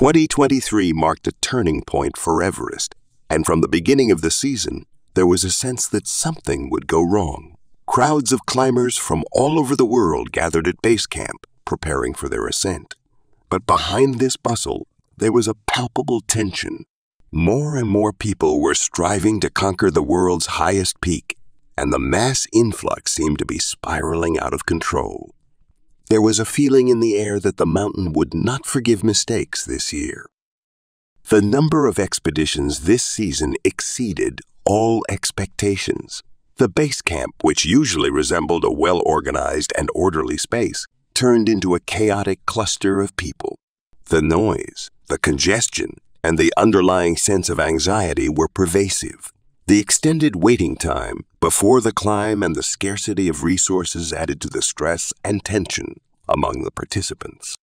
2023 marked a turning point for Everest, and from the beginning of the season, there was a sense that something would go wrong. Crowds of climbers from all over the world gathered at base camp, preparing for their ascent. But behind this bustle, there was a palpable tension. More and more people were striving to conquer the world's highest peak, and the mass influx seemed to be spiraling out of control. There was a feeling in the air that the mountain would not forgive mistakes this year. The number of expeditions this season exceeded all expectations. The base camp, which usually resembled a well-organized and orderly space, turned into a chaotic cluster of people. The noise, the congestion, and the underlying sense of anxiety were pervasive. The extended waiting time before the climb and the scarcity of resources added to the stress and tension among the participants.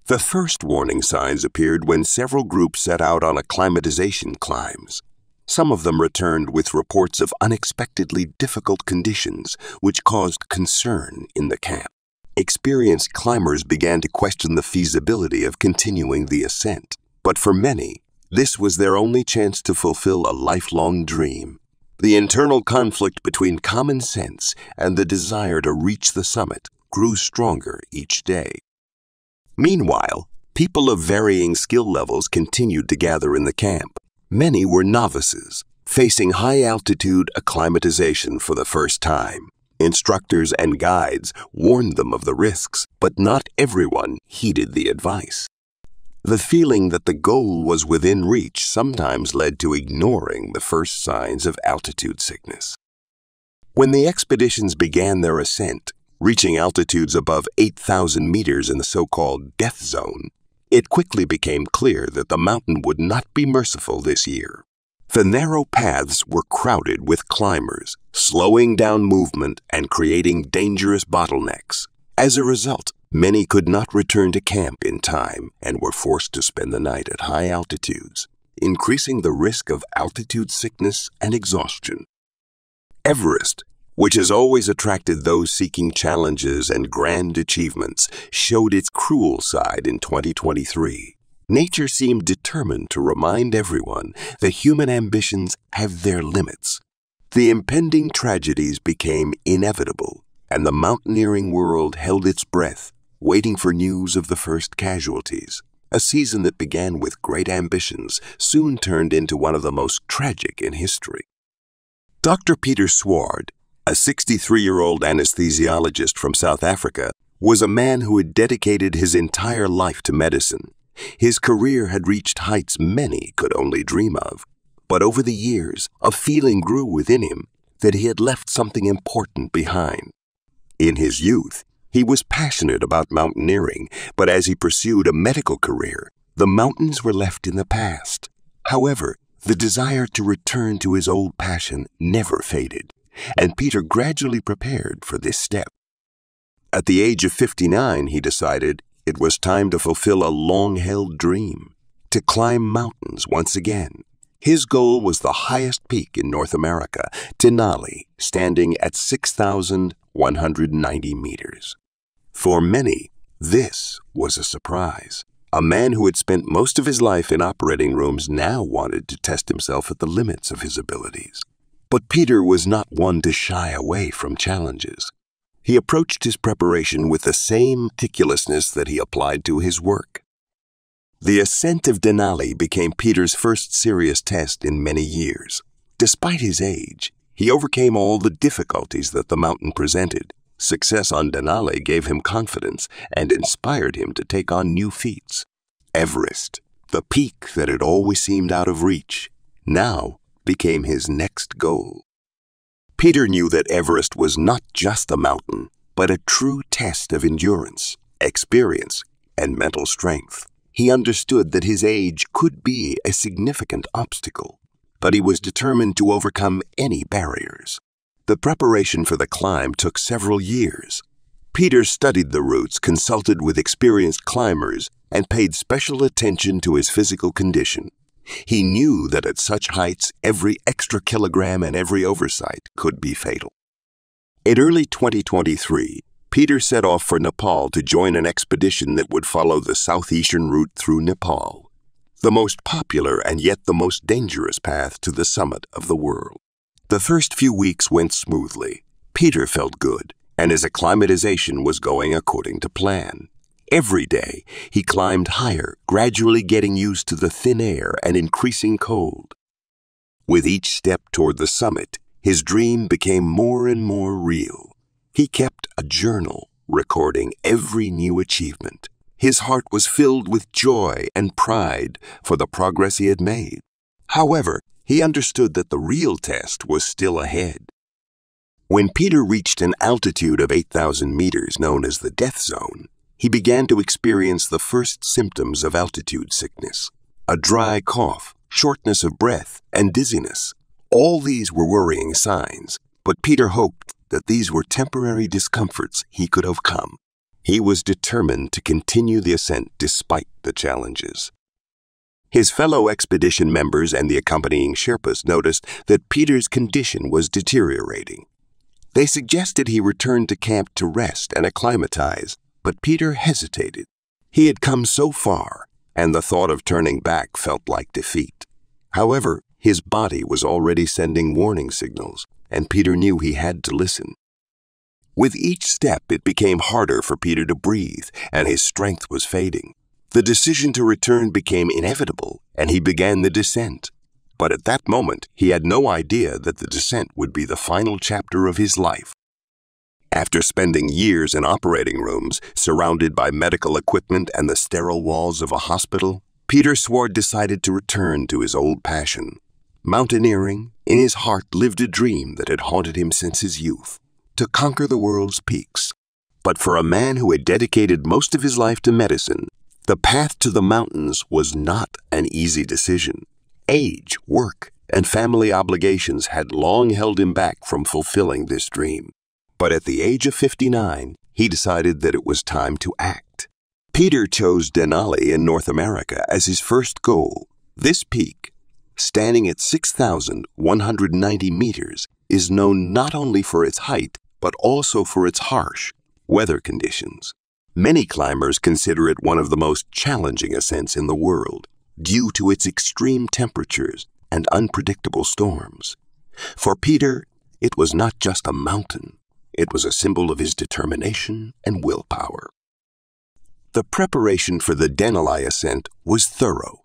The first warning signs appeared when several groups set out on acclimatization climbs. Some of them returned with reports of unexpectedly difficult conditions, which caused concern in the camp. Experienced climbers began to question the feasibility of continuing the ascent, but for many, this was their only chance to fulfill a lifelong dream. The internal conflict between common sense and the desire to reach the summit grew stronger each day. Meanwhile, people of varying skill levels continued to gather in the camp. Many were novices, facing high-altitude acclimatization for the first time. Instructors and guides warned them of the risks, but not everyone heeded the advice. The feeling that the goal was within reach sometimes led to ignoring the first signs of altitude sickness. When the expeditions began their ascent, reaching altitudes above 8,000 meters in the so-called death zone, it quickly became clear that the mountain would not be merciful this year. The narrow paths were crowded with climbers, slowing down movement and creating dangerous bottlenecks. As a result, many could not return to camp in time and were forced to spend the night at high altitudes, increasing the risk of altitude sickness and exhaustion. Everest, which has always attracted those seeking challenges and grand achievements, showed its cruel side in 2023. Nature seemed determined to remind everyone that human ambitions have their limits. The impending tragedies became inevitable, and the mountaineering world held its breath, waiting for news of the first casualties. A season that began with great ambitions soon turned into one of the most tragic in history. Dr. Peter Sward, a 63-year-old anesthesiologist from South Africa, was a man who had dedicated his entire life to medicine. His career had reached heights many could only dream of, but over the years, a feeling grew within him that he had left something important behind. In his youth, he was passionate about mountaineering, but as he pursued a medical career, the mountains were left in the past. However, the desire to return to his old passion never faded, and Peter gradually prepared for this step. At the age of 59, he decided it was time to fulfill a long-held dream, to climb mountains once again. His goal was the highest peak in North America, Denali, standing at 6,190 meters. For many, this was a surprise. A man who had spent most of his life in operating rooms now wanted to test himself at the limits of his abilities. But Peter was not one to shy away from challenges. He approached his preparation with the same meticulousness that he applied to his work. The ascent of Denali became Peter's first serious test in many years. Despite his age, he overcame all the difficulties that the mountain presented. Success on Denali gave him confidence and inspired him to take on new feats. Everest, the peak that had always seemed out of reach, now became his next goal. Peter knew that Everest was not just a mountain, but a true test of endurance, experience, and mental strength. He understood that his age could be a significant obstacle, but he was determined to overcome any barriers. The preparation for the climb took several years. Peter studied the routes, consulted with experienced climbers, and paid special attention to his physical condition. He knew that at such heights, every extra kilogram and every oversight could be fatal. In early 2023, Peter set off for Nepal to join an expedition that would follow the southeastern route through Nepal, the most popular and yet the most dangerous path to the summit of the world. The first few weeks went smoothly. Peter felt good, and his acclimatization was going according to plan. Every day, he climbed higher, gradually getting used to the thin air and increasing cold. With each step toward the summit, his dream became more and more real. He kept a journal, recording every new achievement. His heart was filled with joy and pride for the progress he had made. However, he understood that the real test was still ahead. When Peter reached an altitude of 8,000 meters known as the death zone, he began to experience the first symptoms of altitude sickness: a dry cough, shortness of breath, and dizziness. All these were worrying signs, but Peter hoped that these were temporary discomforts he could overcome. He was determined to continue the ascent despite the challenges. His fellow expedition members and the accompanying Sherpas noticed that Peter's condition was deteriorating. They suggested he return to camp to rest and acclimatize, but Peter hesitated. He had come so far, and the thought of turning back felt like defeat. However, his body was already sending warning signals, and Peter knew he had to listen. With each step, it became harder for Peter to breathe, and his strength was fading. The decision to return became inevitable, and he began the descent. But at that moment, he had no idea that the descent would be the final chapter of his life. After spending years in operating rooms, surrounded by medical equipment and the sterile walls of a hospital, Peter Sword decided to return to his old passion. Mountaineering, in his heart, lived a dream that had haunted him since his youth: to conquer the world's peaks. But for a man who had dedicated most of his life to medicine, the path to the mountains was not an easy decision. Age, work, and family obligations had long held him back from fulfilling this dream. But at the age of 59, he decided that it was time to act. Peter chose Denali in North America as his first goal. This peak, standing at 6,190 meters, is known not only for its height, but also for its harsh weather conditions. Many climbers consider it one of the most challenging ascents in the world, due to its extreme temperatures and unpredictable storms. For Peter, it was not just a mountain. It was a symbol of his determination and willpower. The preparation for the Denali ascent was thorough.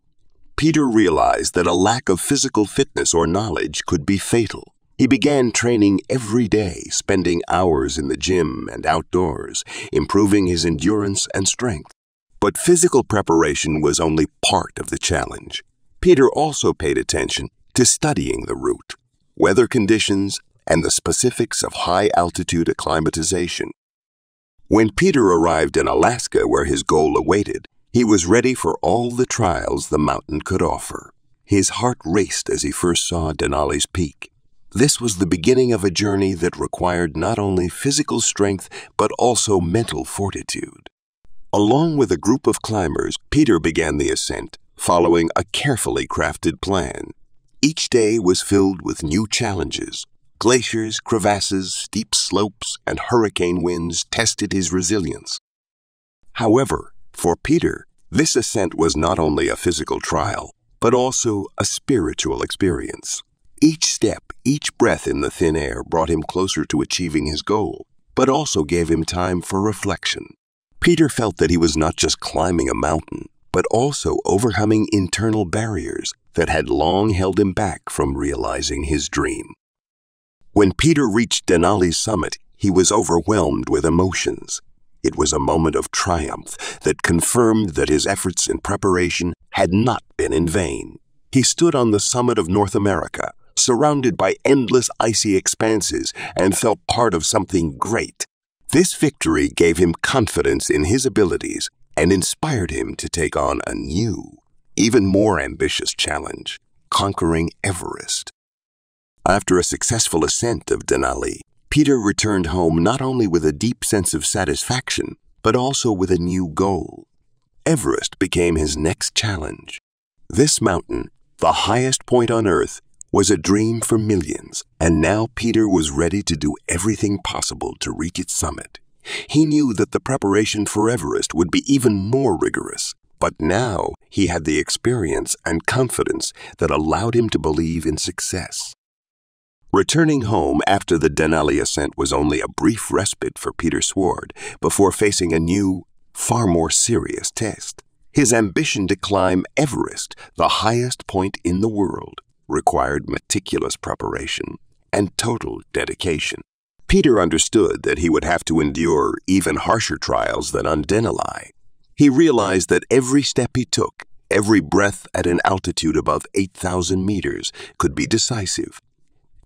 Peter realized that a lack of physical fitness or knowledge could be fatal. He began training every day, spending hours in the gym and outdoors, improving his endurance and strength. But physical preparation was only part of the challenge. Peter also paid attention to studying the route, weather conditions, and the specifics of high-altitude acclimatization. When Peter arrived in Alaska, where his goal awaited, he was ready for all the trials the mountain could offer. His heart raced as he first saw Denali's peak. This was the beginning of a journey that required not only physical strength, but also mental fortitude. Along with a group of climbers, Peter began the ascent, following a carefully crafted plan. Each day was filled with new challenges. Glaciers, crevasses, steep slopes, and hurricane winds tested his resilience. However, for Peter, this ascent was not only a physical trial, but also a spiritual experience. Each step, each breath in the thin air brought him closer to achieving his goal, but also gave him time for reflection. Peter felt that he was not just climbing a mountain, but also overcoming internal barriers that had long held him back from realizing his dream. When Peter reached Denali's summit, he was overwhelmed with emotions. It was a moment of triumph that confirmed that his efforts and preparation had not been in vain. He stood on the summit of North America, surrounded by endless icy expanses, and felt part of something great. This victory gave him confidence in his abilities and inspired him to take on a new, even more ambitious challenge: conquering Everest. After a successful ascent of Denali, Peter returned home not only with a deep sense of satisfaction, but also with a new goal. Everest became his next challenge. This mountain, the highest point on Earth, was a dream for millions, and now Peter was ready to do everything possible to reach its summit. He knew that the preparation for Everest would be even more rigorous, but now he had the experience and confidence that allowed him to believe in success. Returning home after the Denali ascent was only a brief respite for Peter Sword before facing a new, far more serious test. His ambition to climb Everest, the highest point in the world, required meticulous preparation and total dedication. Peter understood that he would have to endure even harsher trials than on Denali. He realized that every step he took, every breath at an altitude above 8,000 meters, could be decisive.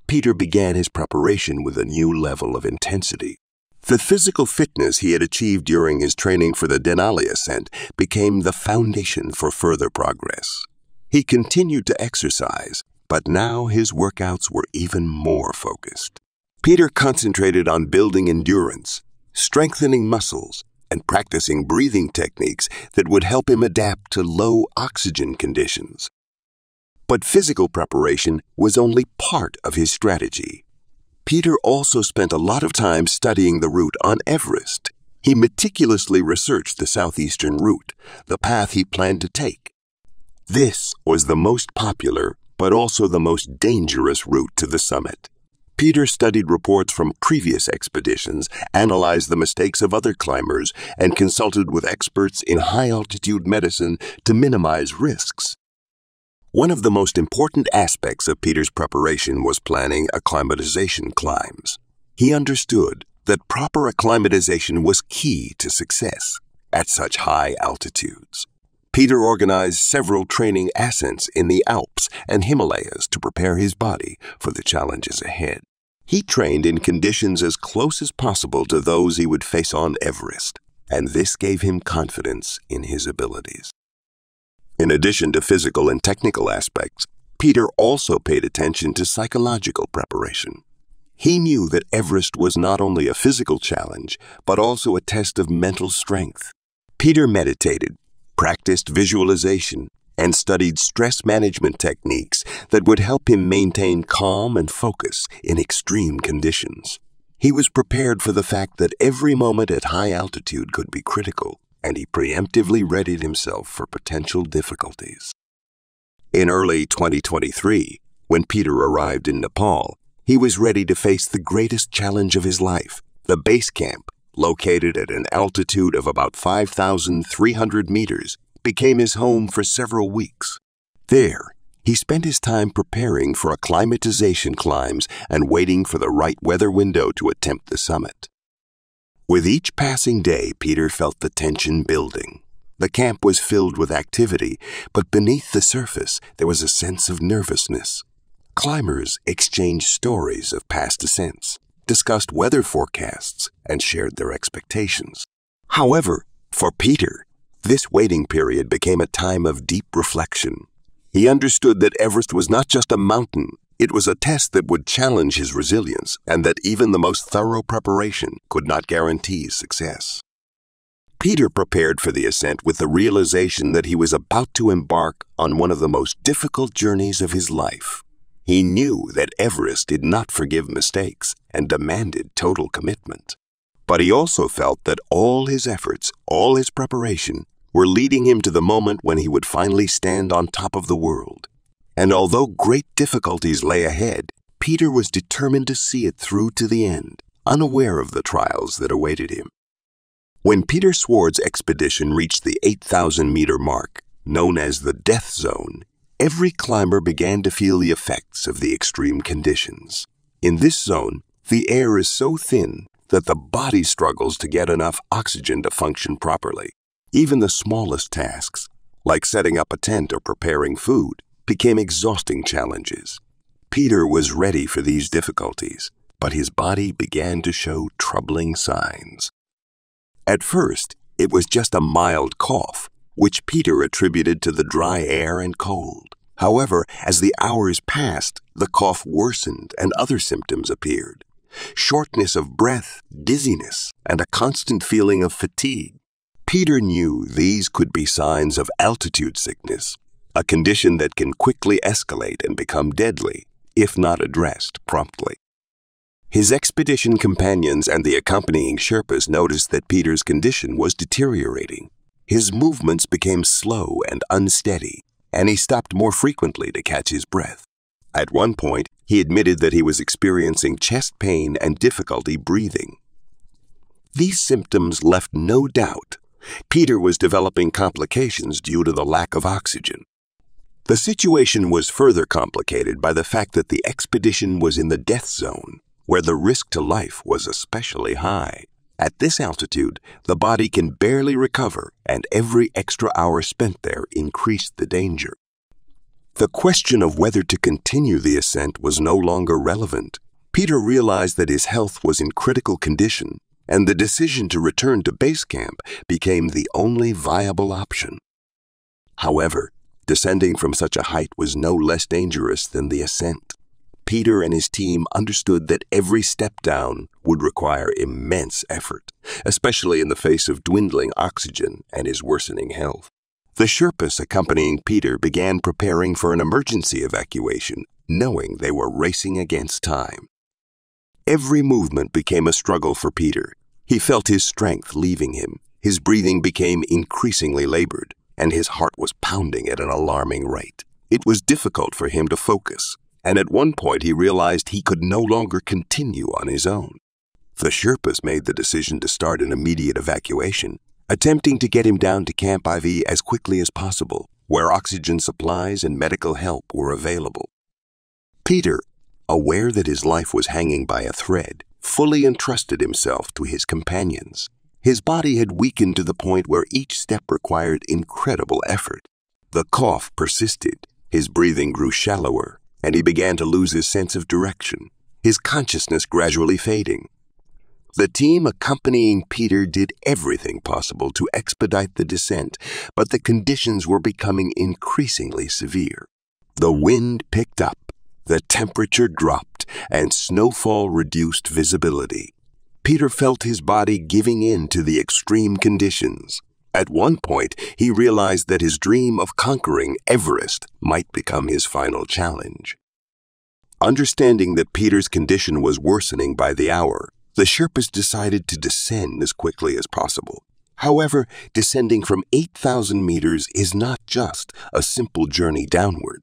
Peter began his preparation with a new level of intensity. The physical fitness he had achieved during his training for the Denali ascent became the foundation for further progress. He continued to exercise, but now his workouts were even more focused. Peter concentrated on building endurance, strengthening muscles, and practicing breathing techniques that would help him adapt to low oxygen conditions. But physical preparation was only part of his strategy. Peter also spent a lot of time studying the route on Everest. He meticulously researched the southeastern route, the path he planned to take. This was the most popular, but also the most dangerous route to the summit. Peter studied reports from previous expeditions, analyzed the mistakes of other climbers, and consulted with experts in high-altitude medicine to minimize risks. One of the most important aspects of Peter's preparation was planning acclimatization climbs. He understood that proper acclimatization was key to success at such high altitudes. Peter organized several training ascents in the Alps and Himalayas to prepare his body for the challenges ahead. He trained in conditions as close as possible to those he would face on Everest, and this gave him confidence in his abilities. In addition to physical and technical aspects, Peter also paid attention to psychological preparation. He knew that Everest was not only a physical challenge, but also a test of mental strength. Peter meditated, practiced visualization, and studied stress management techniques that would help him maintain calm and focus in extreme conditions. He was prepared for the fact that every moment at high altitude could be critical, and he preemptively readied himself for potential difficulties. In early 2023, when Peter arrived in Nepal, he was ready to face the greatest challenge of his life, the base camp, located at an altitude of about 5,300 meters, became his home for several weeks. There, he spent his time preparing for acclimatization climbs and waiting for the right weather window to attempt the summit. With each passing day, Peter felt the tension building. The camp was filled with activity, but beneath the surface, there was a sense of nervousness. Climbers exchanged stories of past ascents, discussed weather forecasts, and shared their expectations. However, for Peter, this waiting period became a time of deep reflection. He understood that Everest was not just a mountain, it was a test that would challenge his resilience, and that even the most thorough preparation could not guarantee success. Peter prepared for the ascent with the realization that he was about to embark on one of the most difficult journeys of his life. He knew that Everest did not forgive mistakes and demanded total commitment. But he also felt that all his efforts, all his preparation, were leading him to the moment when he would finally stand on top of the world. And although great difficulties lay ahead, Peter was determined to see it through to the end, unaware of the trials that awaited him. When Peter Sword's expedition reached the 8,000-meter mark, known as the death zone, every climber began to feel the effects of the extreme conditions. In this zone, the air is so thin that the body struggles to get enough oxygen to function properly. Even the smallest tasks, like setting up a tent or preparing food, became exhausting challenges. Peter was ready for these difficulties, but his body began to show troubling signs. At first, it was just a mild cough, which Peter attributed to the dry air and cold. However, as the hours passed, the cough worsened and other symptoms appeared. Shortness of breath, dizziness, and a constant feeling of fatigue. Peter knew these could be signs of altitude sickness, a condition that can quickly escalate and become deadly if not addressed promptly. His expedition companions and the accompanying Sherpas noticed that Peter's condition was deteriorating. His movements became slow and unsteady, and he stopped more frequently to catch his breath. At one point, he admitted that he was experiencing chest pain and difficulty breathing. These symptoms left no doubt Peter was developing complications due to the lack of oxygen. The situation was further complicated by the fact that the expedition was in the death zone, where the risk to life was especially high. At this altitude, the body can barely recover, and every extra hour spent there increased the danger. The question of whether to continue the ascent was no longer relevant. Peter realized that his health was in critical condition, and the decision to return to base camp became the only viable option. However, descending from such a height was no less dangerous than the ascent. Peter and his team understood that every step down would require immense effort, especially in the face of dwindling oxygen and his worsening health. The Sherpas accompanying Peter began preparing for an emergency evacuation, knowing they were racing against time. Every movement became a struggle for Peter. He felt his strength leaving him. His breathing became increasingly labored, and his heart was pounding at an alarming rate. It was difficult for him to focus, and at one point he realized he could no longer continue on his own. The Sherpas made the decision to start an immediate evacuation, attempting to get him down to Camp IV as quickly as possible, where oxygen supplies and medical help were available. Peter, aware that his life was hanging by a thread, fully entrusted himself to his companions. His body had weakened to the point where each step required incredible effort. The cough persisted, his breathing grew shallower, and he began to lose his sense of direction, his consciousness gradually fading. The team accompanying Peter did everything possible to expedite the descent, but the conditions were becoming increasingly severe. The wind picked up, the temperature dropped, and snowfall reduced visibility. Peter felt his body giving in to the extreme conditions. At one point, he realized that his dream of conquering Everest might become his final challenge. Understanding that Peter's condition was worsening by the hour, the Sherpas decided to descend as quickly as possible. However, descending from 8,000 meters is not just a simple journey downward.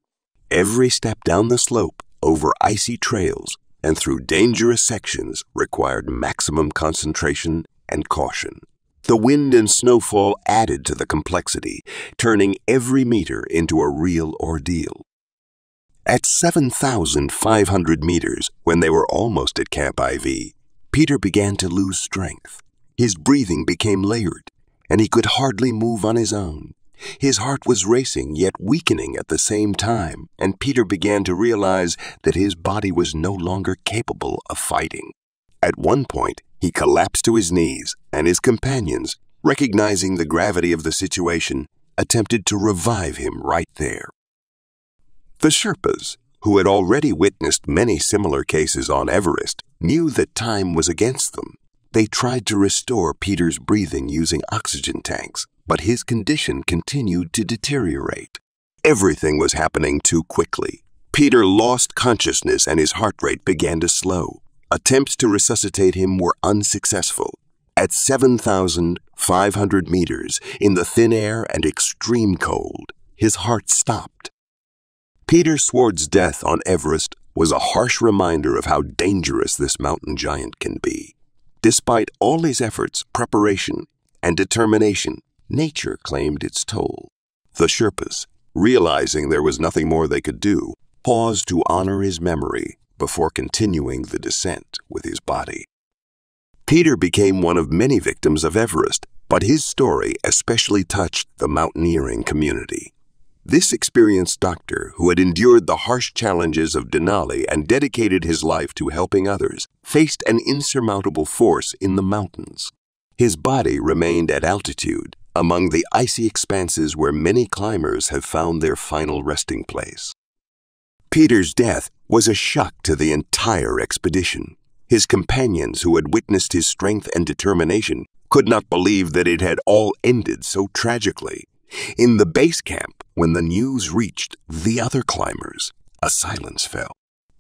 Every step down the slope, over icy trails, and through dangerous sections required maximum concentration and caution. The wind and snowfall added to the complexity, turning every meter into a real ordeal. At 7,500 meters, when they were almost at Camp IV, Peter began to lose strength. His breathing became layered, and he could hardly move on his own. His heart was racing, yet weakening at the same time, and Peter began to realize that his body was no longer capable of fighting. At one point, he collapsed to his knees, and his companions, recognizing the gravity of the situation, attempted to revive him right there. The Sherpas, who had already witnessed many similar cases on Everest, knew that time was against them. They tried to restore Peter's breathing using oxygen tanks, but his condition continued to deteriorate. Everything was happening too quickly. Peter lost consciousness and his heart rate began to slow. Attempts to resuscitate him were unsuccessful. At 7,500 meters, in the thin air and extreme cold, his heart stopped. Peter Sward's death on Everest was a harsh reminder of how dangerous this mountain giant can be. Despite all his efforts, preparation, and determination, nature claimed its toll. The Sherpas, realizing there was nothing more they could do, paused to honor his memory before continuing the descent with his body. Peter became one of many victims of Everest, but his story especially touched the mountaineering community. This experienced doctor, who had endured the harsh challenges of Denali and dedicated his life to helping others, faced an insurmountable force in the mountains. His body remained at altitude, among the icy expanses where many climbers have found their final resting place. Peter's death was a shock to the entire expedition. His companions, who had witnessed his strength and determination, could not believe that it had all ended so tragically. In the base camp, when the news reached the other climbers, a silence fell.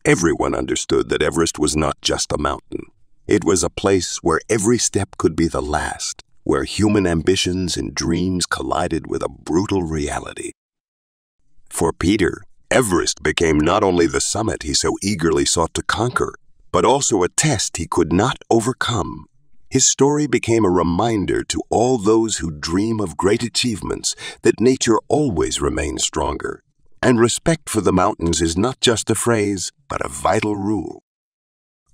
Everyone understood that Everest was not just a mountain. It was a place where every step could be the last, where human ambitions and dreams collided with a brutal reality. For Peter, Everest became not only the summit he so eagerly sought to conquer, but also a test he could not overcome. His story became a reminder to all those who dream of great achievements that nature always remains stronger, and respect for the mountains is not just a phrase, but a vital rule.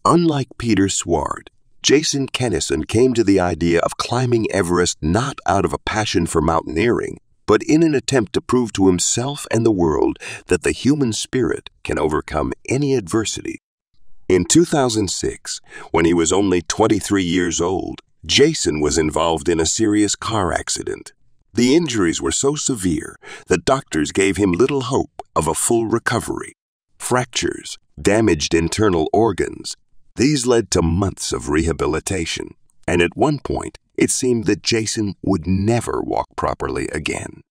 Unlike Peter Sward, Jason Kennison came to the idea of climbing Everest not out of a passion for mountaineering, but in an attempt to prove to himself and the world that the human spirit can overcome any adversity. In 2006, when he was only 23 years old, Jason was involved in a serious car accident. The injuries were so severe that doctors gave him little hope of a full recovery. Fractures, damaged internal organs, these led to months of rehabilitation, and at one point, it seemed that Jason would never walk properly again.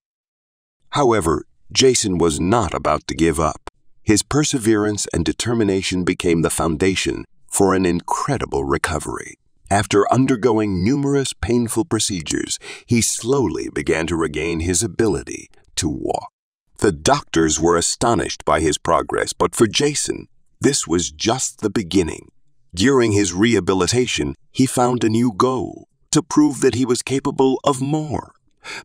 However, Jason was not about to give up. His perseverance and determination became the foundation for an incredible recovery. After undergoing numerous painful procedures, he slowly began to regain his ability to walk. The doctors were astonished by his progress, but for Jason, this was just the beginning. During his rehabilitation, he found a new goal: to prove that he was capable of more.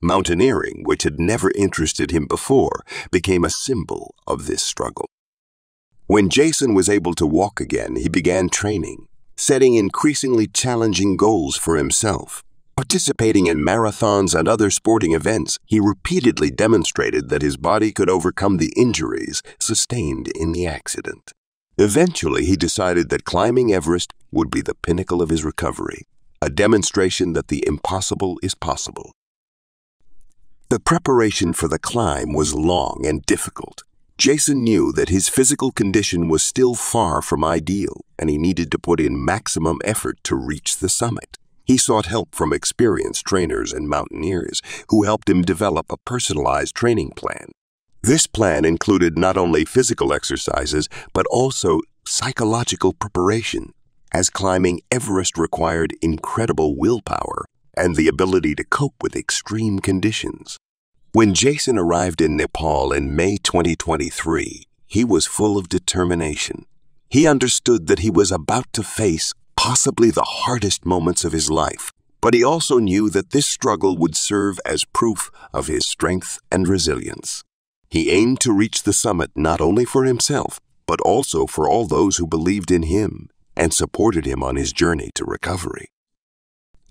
Mountaineering, which had never interested him before, became a symbol of this struggle. When Jason was able to walk again, he began training, setting increasingly challenging goals for himself. Participating in marathons and other sporting events, he repeatedly demonstrated that his body could overcome the injuries sustained in the accident. Eventually, he decided that climbing Everest would be the pinnacle of his recovery, a demonstration that the impossible is possible. The preparation for the climb was long and difficult. Jason knew that his physical condition was still far from ideal, and he needed to put in maximum effort to reach the summit. He sought help from experienced trainers and mountaineers who helped him develop a personalized training plan. This plan included not only physical exercises, but also psychological preparation, as climbing Everest required incredible willpower and the ability to cope with extreme conditions. When Jason arrived in Nepal in May 2023, he was full of determination. He understood that he was about to face possibly the hardest moments of his life, but he also knew that this struggle would serve as proof of his strength and resilience. He aimed to reach the summit not only for himself, but also for all those who believed in him and supported him on his journey to recovery.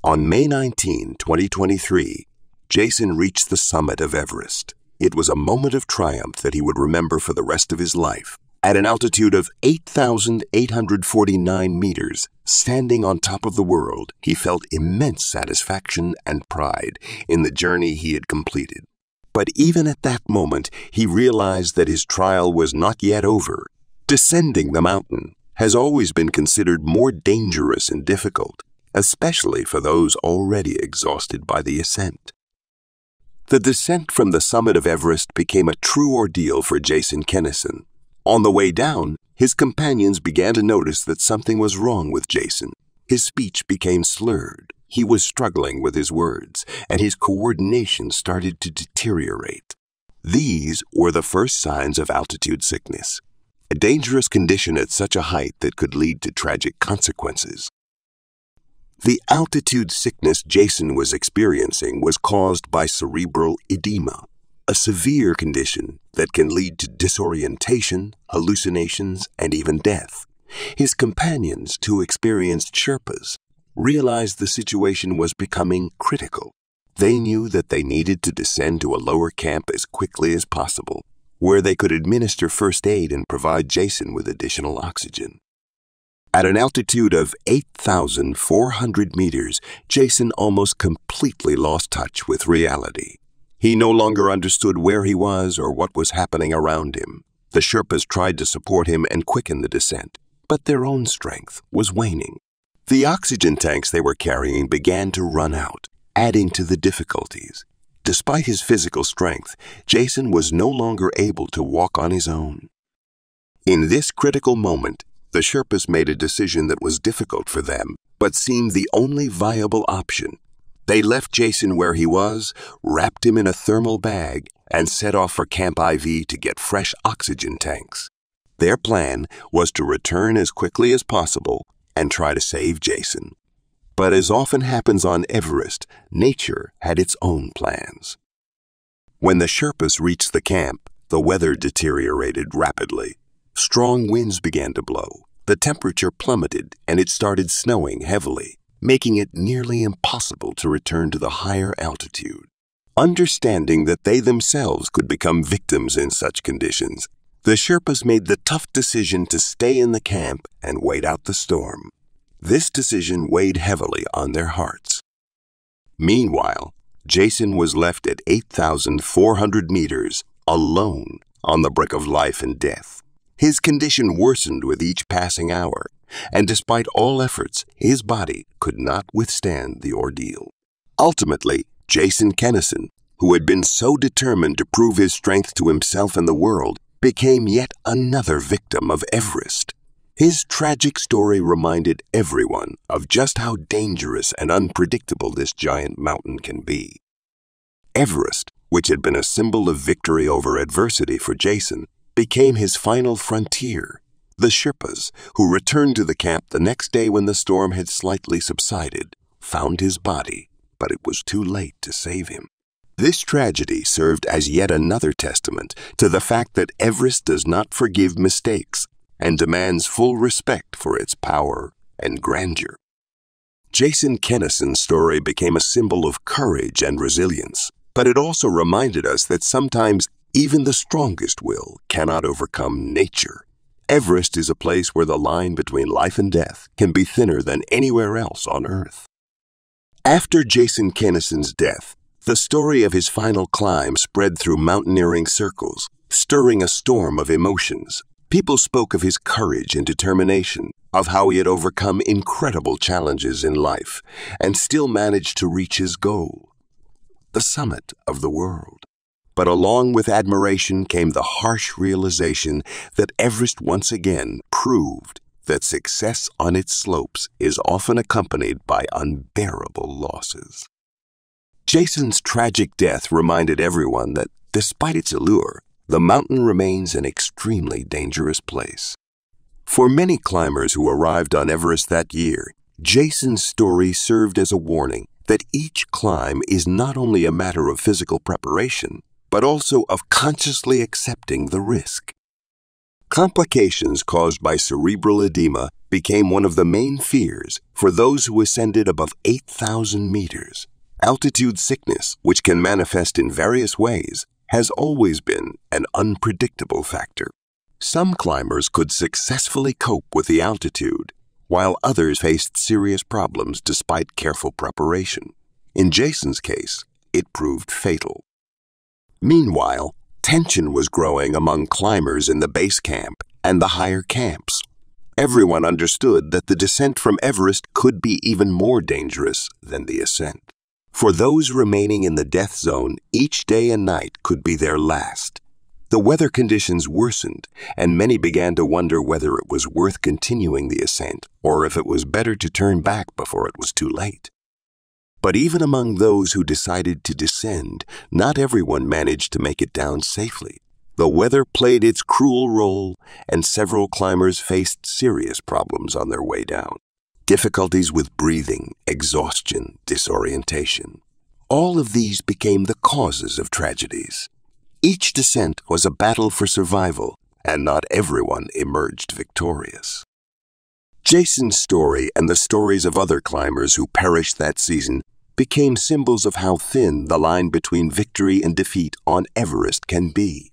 On May 19, 2023, Jason reached the summit of Everest. It was a moment of triumph that he would remember for the rest of his life. At an altitude of 8,849 meters, standing on top of the world, he felt immense satisfaction and pride in the journey he had completed. But even at that moment, he realized that his trial was not yet over. Descending the mountain has always been considered more dangerous and difficult, especially for those already exhausted by the ascent. The descent from the summit of Everest became a true ordeal for Jason Kennison. On the way down, his companions began to notice that something was wrong with Jason. His speech became slurred. He was struggling with his words, and his coordination started to deteriorate. These were the first signs of altitude sickness, a dangerous condition at such a height that could lead to tragic consequences. The altitude sickness Jason was experiencing was caused by cerebral edema, a severe condition that can lead to disorientation, hallucinations, and even death. His companions, two experienced Sherpas, realized the situation was becoming critical. They knew that they needed to descend to a lower camp as quickly as possible, where they could administer first aid and provide Jason with additional oxygen. At an altitude of 8,400 meters, Jason almost completely lost touch with reality. He no longer understood where he was or what was happening around him. The Sherpas tried to support him and quicken the descent, but their own strength was waning. The oxygen tanks they were carrying began to run out, adding to the difficulties. Despite his physical strength, Jason was no longer able to walk on his own. In this critical moment, the Sherpas made a decision that was difficult for them, but seemed the only viable option. They left Jason where he was, wrapped him in a thermal bag, and set off for Camp IV to get fresh oxygen tanks. Their plan was to return as quickly as possible and try to save Jason. But as often happens on Everest, nature had its own plans. When the Sherpas reached the camp, the weather deteriorated rapidly. Strong winds began to blow. The temperature plummeted and it started snowing heavily, making it nearly impossible to return to the higher altitude. Understanding that they themselves could become victims in such conditions, the Sherpas made the tough decision to stay in the camp and wait out the storm. This decision weighed heavily on their hearts. Meanwhile, Jason was left at 8,400 meters, alone on the brink of life and death. His condition worsened with each passing hour, and despite all efforts, his body could not withstand the ordeal. Ultimately, Jason Kennison, who had been so determined to prove his strength to himself and the world, became yet another victim of Everest. His tragic story reminded everyone of just how dangerous and unpredictable this giant mountain can be. Everest, which had been a symbol of victory over adversity for Jason, became his final frontier. The Sherpas, who returned to the camp the next day when the storm had slightly subsided, found his body, but it was too late to save him. This tragedy served as yet another testament to the fact that Everest does not forgive mistakes and demands full respect for its power and grandeur. Jason Kennison's story became a symbol of courage and resilience, but it also reminded us that sometimes even the strongest will cannot overcome nature. Everest is a place where the line between life and death can be thinner than anywhere else on Earth. After Jason Kennison's death, the story of his final climb spread through mountaineering circles, stirring a storm of emotions. People spoke of his courage and determination, of how he had overcome incredible challenges in life and still managed to reach his goal, the summit of the world. But along with admiration came the harsh realization that Everest once again proved that success on its slopes is often accompanied by unbearable losses. Jason's tragic death reminded everyone that, despite its allure, the mountain remains an extremely dangerous place. For many climbers who arrived on Everest that year, Jason's story served as a warning that each climb is not only a matter of physical preparation, but also of consciously accepting the risk. Complications caused by cerebral edema became one of the main fears for those who ascended above 8,000 meters. Altitude sickness, which can manifest in various ways, has always been an unpredictable factor. Some climbers could successfully cope with the altitude, while others faced serious problems despite careful preparation. In Jason's case, it proved fatal. Meanwhile, tension was growing among climbers in the base camp and the higher camps. Everyone understood that the descent from Everest could be even more dangerous than the ascent. For those remaining in the death zone, each day and night could be their last. The weather conditions worsened, and many began to wonder whether it was worth continuing the ascent or if it was better to turn back before it was too late. But even among those who decided to descend, not everyone managed to make it down safely. The weather played its cruel role, and several climbers faced serious problems on their way down. Difficulties with breathing, exhaustion, disorientation. All of these became the causes of tragedies. Each descent was a battle for survival, and not everyone emerged victorious. Jason's story and the stories of other climbers who perished that season became symbols of how thin the line between victory and defeat on Everest can be.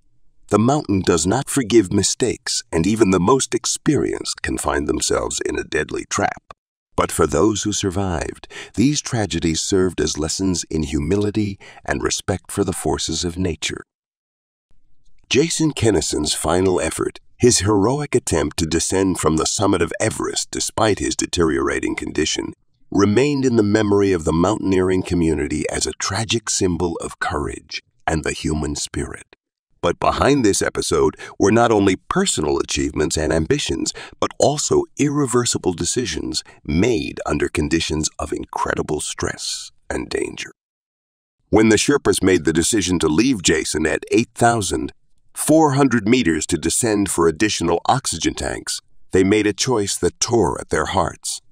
The mountain does not forgive mistakes, and even the most experienced can find themselves in a deadly trap. But for those who survived, these tragedies served as lessons in humility and respect for the forces of nature. Jason Kennison's final effort, his heroic attempt to descend from the summit of Everest despite his deteriorating condition, remained in the memory of the mountaineering community as a tragic symbol of courage and the human spirit. But behind this episode were not only personal achievements and ambitions, but also irreversible decisions made under conditions of incredible stress and danger. When the Sherpas made the decision to leave Jason at 8,400 meters to descend for additional oxygen tanks, they made a choice that tore at their hearts.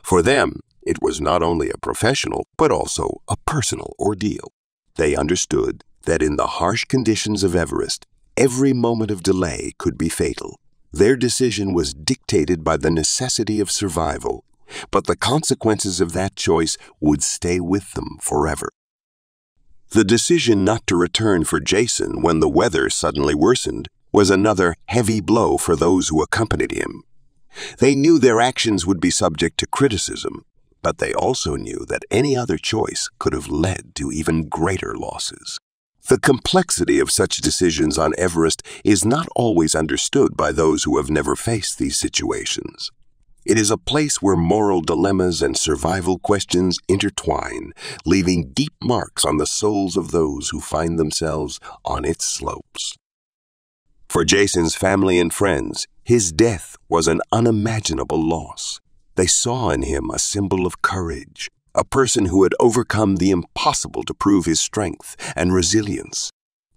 For them, it was not only a professional, but also a personal ordeal. They understood that in the harsh conditions of Everest, every moment of delay could be fatal. Their decision was dictated by the necessity of survival, but the consequences of that choice would stay with them forever. The decision not to return for Jason when the weather suddenly worsened was another heavy blow for those who accompanied him. They knew their actions would be subject to criticism, but they also knew that any other choice could have led to even greater losses. The complexity of such decisions on Everest is not always understood by those who have never faced these situations. It is a place where moral dilemmas and survival questions intertwine, leaving deep marks on the souls of those who find themselves on its slopes. For Jason's family and friends, his death was an unimaginable loss. They saw in him a symbol of courage, a person who had overcome the impossible to prove his strength and resilience.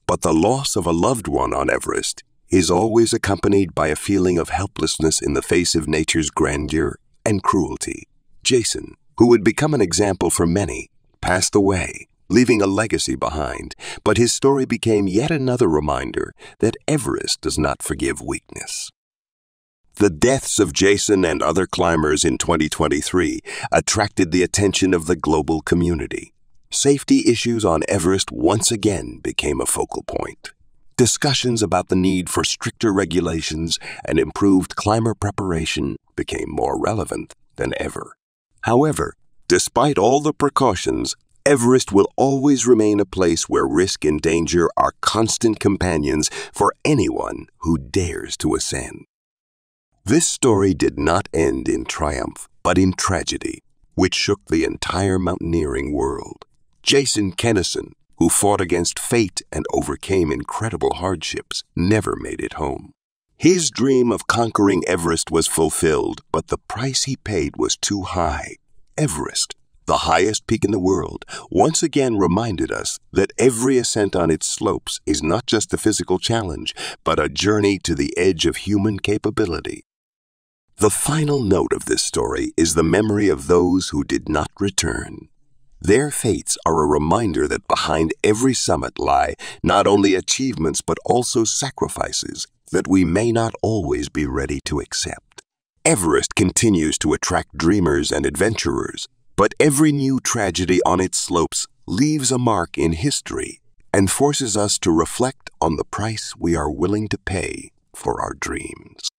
But the loss of a loved one on Everest is always accompanied by a feeling of helplessness in the face of nature's grandeur and cruelty. Jason, who would become an example for many, passed away, leaving a legacy behind, but his story became yet another reminder that Everest does not forgive weakness. The deaths of Jason and other climbers in 2023 attracted the attention of the global community. Safety issues on Everest once again became a focal point. Discussions about the need for stricter regulations and improved climber preparation became more relevant than ever. However, despite all the precautions, Everest will always remain a place where risk and danger are constant companions for anyone who dares to ascend. This story did not end in triumph, but in tragedy, which shook the entire mountaineering world. Jason Kennison, who fought against fate and overcame incredible hardships, never made it home. His dream of conquering Everest was fulfilled, but the price he paid was too high. Everest, the highest peak in the world, once again reminded us that every ascent on its slopes is not just a physical challenge, but a journey to the edge of human capability. The final note of this story is the memory of those who did not return. Their fates are a reminder that behind every summit lie not only achievements but also sacrifices that we may not always be ready to accept. Everest continues to attract dreamers and adventurers, but every new tragedy on its slopes leaves a mark in history and forces us to reflect on the price we are willing to pay for our dreams.